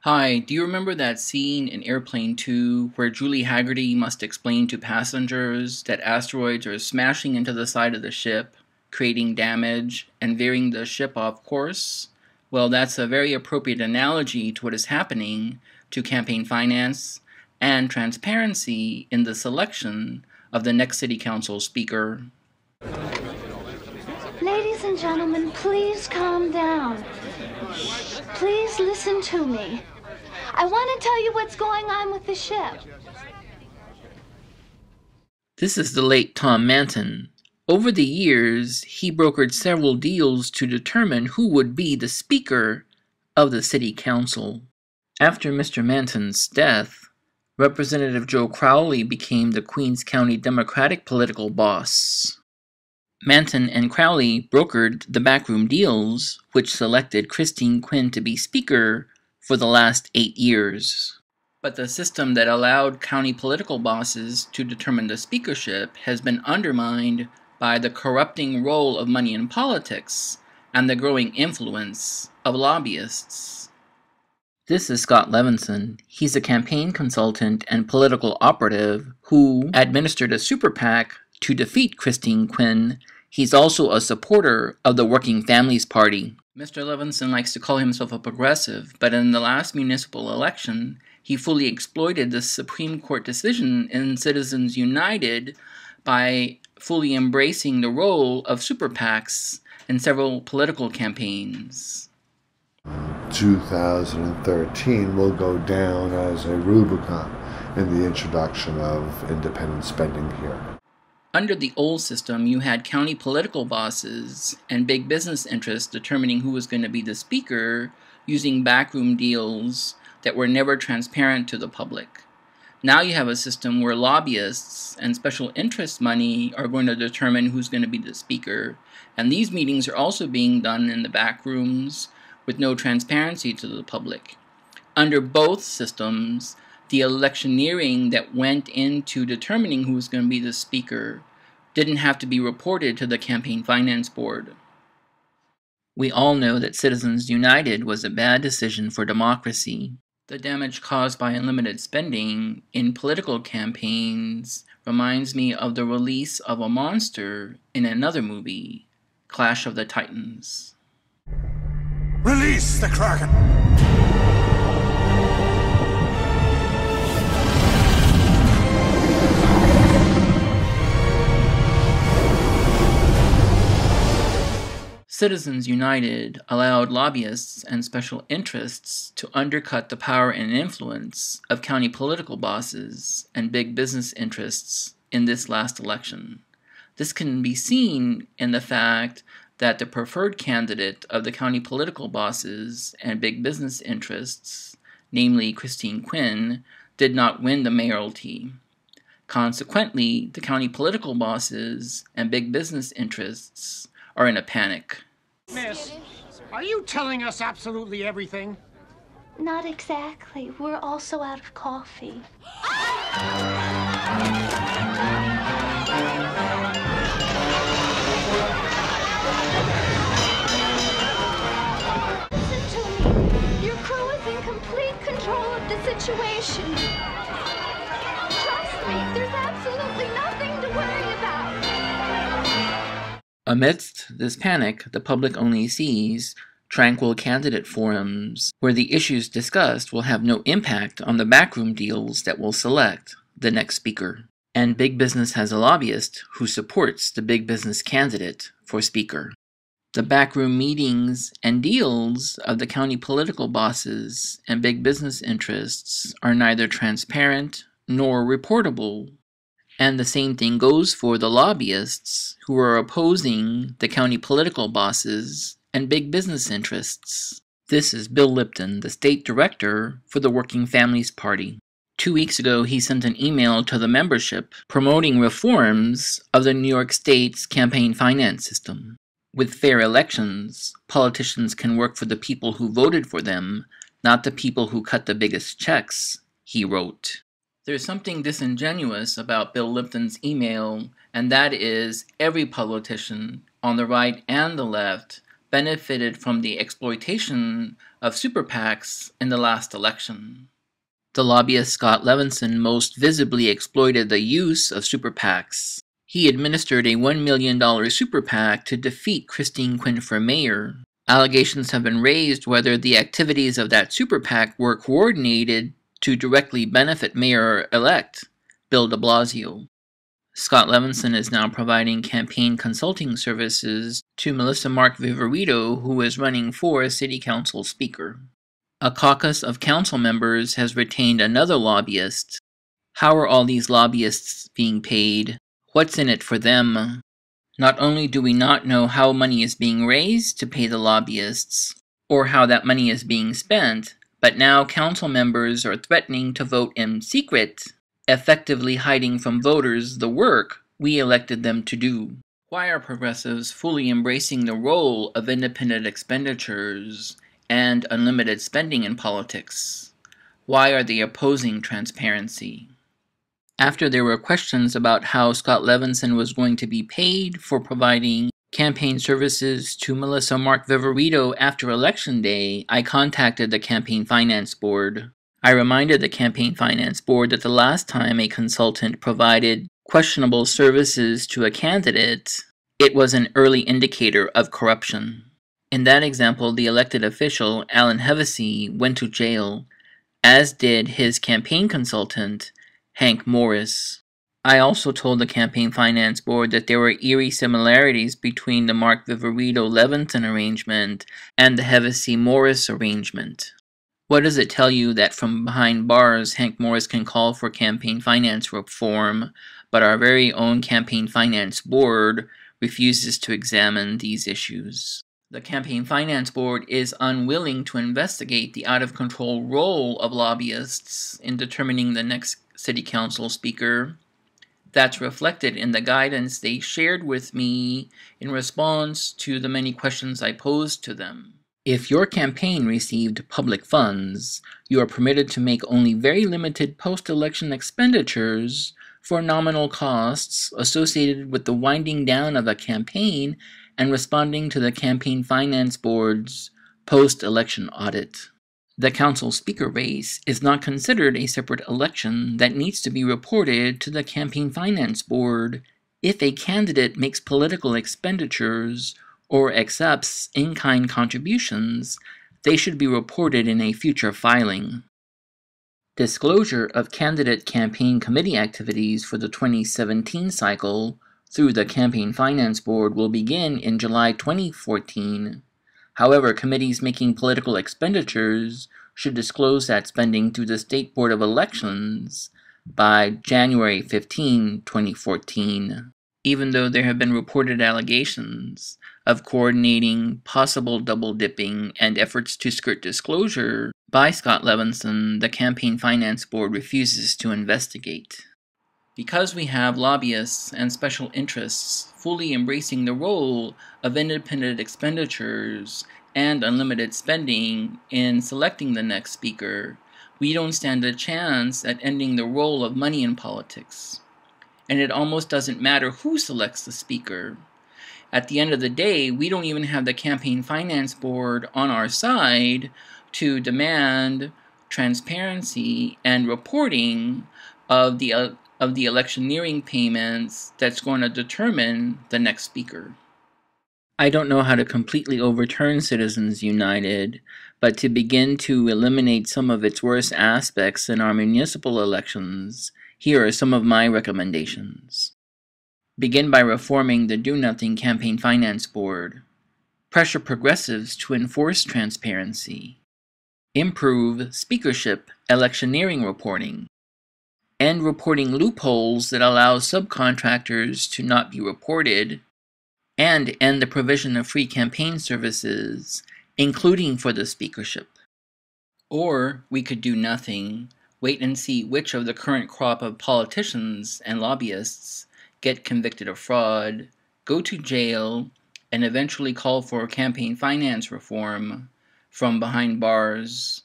Hi, do you remember that scene in Airplane 2 where Julie Haggerty must explain to passengers that asteroids are smashing into the side of the ship, creating damage, and veering the ship off course? Well, that's a very appropriate analogy to what is happening to campaign finance and transparency in the selection of the next City Council speaker. Ladies and gentlemen, please calm down. Please listen to me. I want to tell you what's going on with the ship. This is the late Tom Manton. Over the years, he brokered several deals to determine who would be the Speaker of the City Council. After Mr. Manton's death, Representative Joe Crowley became the Queens County Democratic political boss. Manton and Crowley brokered the backroom deals, which selected Christine Quinn to be Speaker for the last 8 years. But the system that allowed county political bosses to determine the speakership has been undermined by the corrupting role of money in politics and the growing influence of lobbyists. This is Scott Levinson. He's a campaign consultant and political operative who administered a super PAC to defeat Christine Quinn. He's also a supporter of the Working Families Party. Mr. Levinson likes to call himself a progressive, but in the last municipal election, he fully exploited the Supreme Court decision in Citizens United by fully embracing the role of super PACs in several political campaigns. 2013 will go down as a Rubicon in the introduction of independent spending here. Under the old system, you had county political bosses and big business interests determining who was going to be the speaker using backroom deals that were never transparent to the public. Now you have a system where lobbyists and special interest money are going to determine who's going to be the speaker, and these meetings are also being done in the back rooms with no transparency to the public. Under both systems, the electioneering that went into determining who was going to be the speaker didn't have to be reported to the Campaign Finance Board. We all know that Citizens United was a bad decision for democracy. The damage caused by unlimited spending in political campaigns reminds me of the release of a monster in another movie, Clash of the Titans. Release the Kraken! Citizens United allowed lobbyists and special interests to undercut the power and influence of county political bosses and big business interests in this last election. This can be seen in the fact that the preferred candidate of the county political bosses and big business interests, namely Christine Quinn, did not win the mayoralty. Consequently, the county political bosses and big business interests are in a panic. Miss, are you telling us absolutely everything? Not exactly. We're also out of coffee. Listen to me. Your crew is in complete control of the situation. Trust me, there's absolutely nothing to worry about. Amidst this panic, the public only sees tranquil candidate forums where the issues discussed will have no impact on the backroom deals that will select the next speaker. And big business has a lobbyist who supports the big business candidate for speaker. The backroom meetings and deals of the county political bosses and big business interests are neither transparent nor reportable. And the same thing goes for the lobbyists who are opposing the county political bosses and big business interests. This is Bill Lipton, the state director for the Working Families Party. 2 weeks ago, he sent an email to the membership promoting reforms of the New York State's campaign finance system. With fair elections, politicians can work for the people who voted for them, not the people who cut the biggest checks, he wrote. There's something disingenuous about Bill Lipton's email, and that is every politician, on the right and the left, benefited from the exploitation of super PACs in the last election. The lobbyist Scott Levinson most visibly exploited the use of super PACs. He administered a $1 million super PAC to defeat Christine Quinn for mayor. Allegations have been raised whether the activities of that super PAC were coordinated to directly benefit Mayor-elect Bill de Blasio. Scott Levinson is now providing campaign consulting services to Melissa Mark-Viverito, who is running for City Council Speaker. A caucus of council members has retained another lobbyist. How are all these lobbyists being paid? What's in it for them? Not only do we not know how money is being raised to pay the lobbyists, or how that money is being spent, but now council members are threatening to vote in secret, effectively hiding from voters the work we elected them to do. Why are progressives fully embracing the role of independent expenditures and unlimited spending in politics? Why are they opposing transparency? After there were questions about how Scott Levinson was going to be paid for providing campaign services to Melissa Mark-Viverito after Election Day, I contacted the Campaign Finance Board. I reminded the Campaign Finance Board that the last time a consultant provided questionable services to a candidate, it was an early indicator of corruption. In that example, the elected official, Alan Hevesy, went to jail, as did his campaign consultant, Hank Morris. I also told the Campaign Finance Board that there were eerie similarities between the Mark-Viverito-Levinson arrangement and the Hevesy-Morris arrangement. What does it tell you that from behind bars, Hank Morris can call for campaign finance reform, but our very own Campaign Finance Board refuses to examine these issues? The Campaign Finance Board is unwilling to investigate the out-of-control role of lobbyists in determining the next City Council Speaker. That's reflected in the guidance they shared with me in response to the many questions I posed to them. If your campaign received public funds, you are permitted to make only very limited post-election expenditures for nominal costs associated with the winding down of a campaign and responding to the Campaign Finance Board's post-election audit. The council speaker race is not considered a separate election that needs to be reported to the Campaign Finance Board. If a candidate makes political expenditures or accepts in-kind contributions, they should be reported in a future filing. Disclosure of candidate campaign committee activities for the 2017 cycle through the Campaign Finance Board will begin in July 2014. However, committees making political expenditures should disclose that spending through the State Board of Elections by January 15, 2014. Even though there have been reported allegations of coordinating possible double-dipping and efforts to skirt disclosure by Scott Levinson, the Campaign Finance Board refuses to investigate. Because we have lobbyists and special interests fully embracing the role of independent expenditures and unlimited spending in selecting the next speaker, we don't stand a chance at ending the role of money in politics. And it almost doesn't matter who selects the speaker. At the end of the day, we don't even have the Campaign Finance Board on our side to demand transparency and reporting of the electioneering payments that's going to determine the next speaker. I don't know how to completely overturn Citizens United, but to begin to eliminate some of its worst aspects in our municipal elections, here are some of my recommendations. Begin by reforming the Do-Nothing Campaign Finance Board. Pressure progressives to enforce transparency. Improve speakership electioneering reporting. End reporting loopholes that allow subcontractors to not be reported. And end the provision of free campaign services, including for the speakership. Or we could do nothing, wait and see which of the current crop of politicians and lobbyists get convicted of fraud, go to jail, and eventually call for campaign finance reform from behind bars.